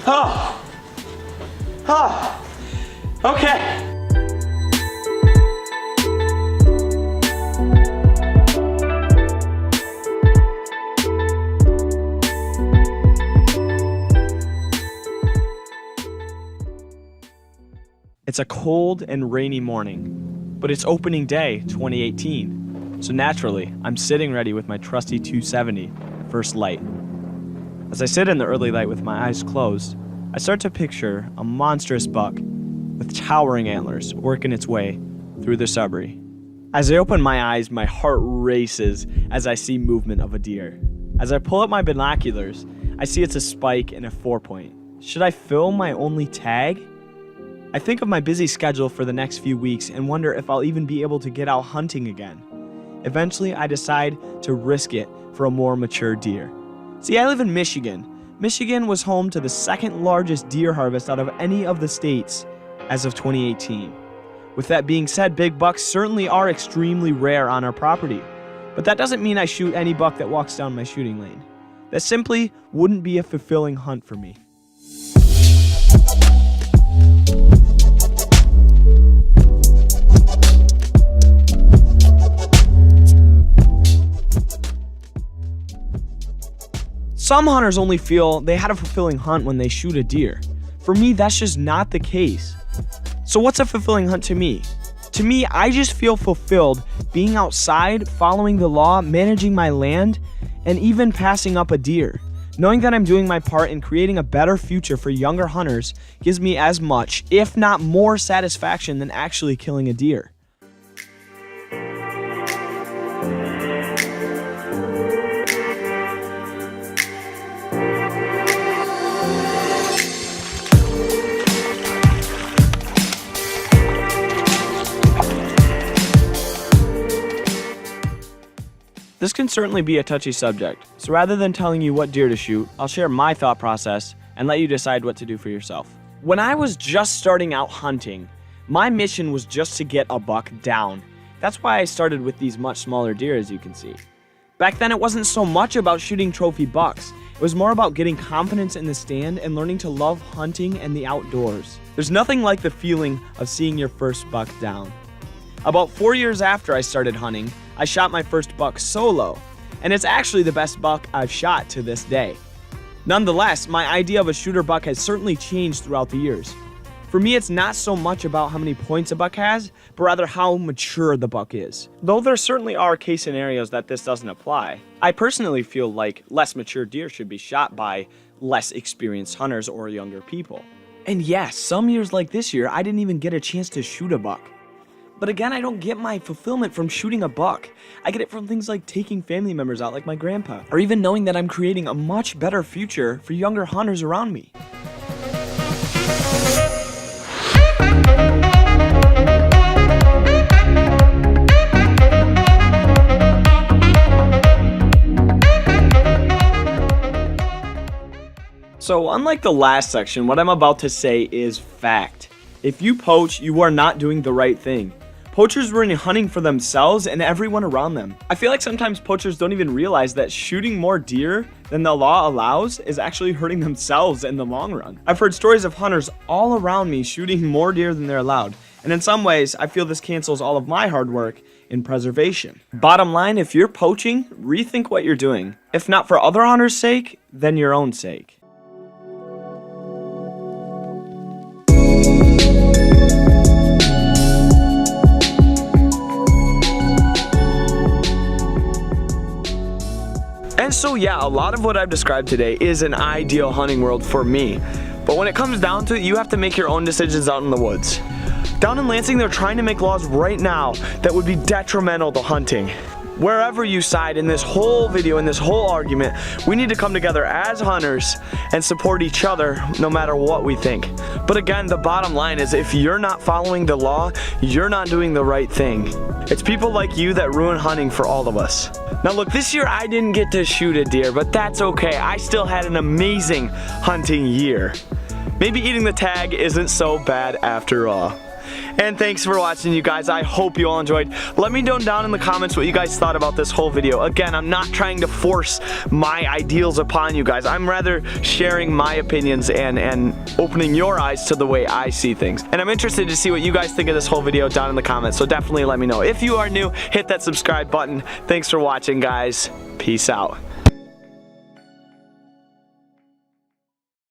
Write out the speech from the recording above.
Oh. Oh. Okay. It's a cold and rainy morning, but it's opening day 2018. So naturally, I'm sitting ready with my trusty 270, first light. As I sit in the early light with my eyes closed, I start to picture a monstrous buck with towering antlers working its way through the shrubbery. As I open my eyes, my heart races as I see movement of a deer. As I pull up my binoculars, I see it's a spike and a 4-point. Should I film my only tag? I think of my busy schedule for the next few weeks and wonder if I'll even be able to get out hunting again. Eventually, I decide to risk it for a more mature deer. See, I live in Michigan. Michigan was home to the second largest deer harvest out of any of the states as of 2018. With that being said, big bucks certainly are extremely rare on our property. But that doesn't mean I shoot any buck that walks down my shooting lane. That simply wouldn't be a fulfilling hunt for me. Some hunters only feel they had a fulfilling hunt when they shoot a deer. For me, that's just not the case. So what's a fulfilling hunt to me? To me, I just feel fulfilled being outside, following the law, managing my land, and even passing up a deer. Knowing that I'm doing my part in creating a better future for younger hunters gives me as much, if not more, satisfaction than actually killing a deer. This can certainly be a touchy subject, so rather than telling you what deer to shoot, I'll share my thought process and let you decide what to do for yourself. When I was just starting out hunting, my mission was just to get a buck down. That's why I started with these much smaller deer, as you can see. Back then, it wasn't so much about shooting trophy bucks. It was more about getting confidence in the stand and learning to love hunting and the outdoors. There's nothing like the feeling of seeing your first buck down. About 4 years after I started hunting, I shot my first buck solo, and it's actually the best buck I've shot to this day. Nonetheless, my idea of a shooter buck has certainly changed throughout the years. For me, it's not so much about how many points a buck has, but rather how mature the buck is. Though there certainly are case scenarios that this doesn't apply, I personally feel like less mature deer should be shot by less experienced hunters or younger people. And yes, some years like this year, I didn't even get a chance to shoot a buck. But again, I don't get my fulfillment from shooting a buck. I get it from things like taking family members out like my grandpa, or even knowing that I'm creating a much better future for younger hunters around me. So unlike the last section, what I'm about to say is fact. If you poach, you are not doing the right thing. Poachers ruin hunting for themselves and everyone around them. I feel like sometimes poachers don't even realize that shooting more deer than the law allows is actually hurting themselves in the long run. I've heard stories of hunters all around me shooting more deer than they're allowed, and in some ways, I feel this cancels all of my hard work in preservation. Bottom line, if you're poaching, rethink what you're doing. If not for other hunters' sake, then your own sake. And so yeah, a lot of what I've described today is an ideal hunting world for me. But when it comes down to it, you have to make your own decisions out in the woods. Down in Lansing, they're trying to make laws right now that would be detrimental to hunting. Wherever you side in this whole video, in this whole argument, we need to come together as hunters and support each other no matter what we think. But again, the bottom line is if you're not following the law, you're not doing the right thing. It's people like you that ruin hunting for all of us. Now look, this year I didn't get to shoot a deer, but that's okay. I still had an amazing hunting year. Maybe eating the tag isn't so bad after all. And thanks for watching, you guys. I hope you all enjoyed. Let me know down in the comments what you guys thought about this whole video. Again, I'm not trying to force my ideals upon you guys. I'm rather sharing my opinions and opening your eyes to the way I see things. And I'm interested to see what you guys think of this whole video down in the comments, so definitely let me know. If you are new, hit that subscribe button. Thanks for watching, guys. Peace out.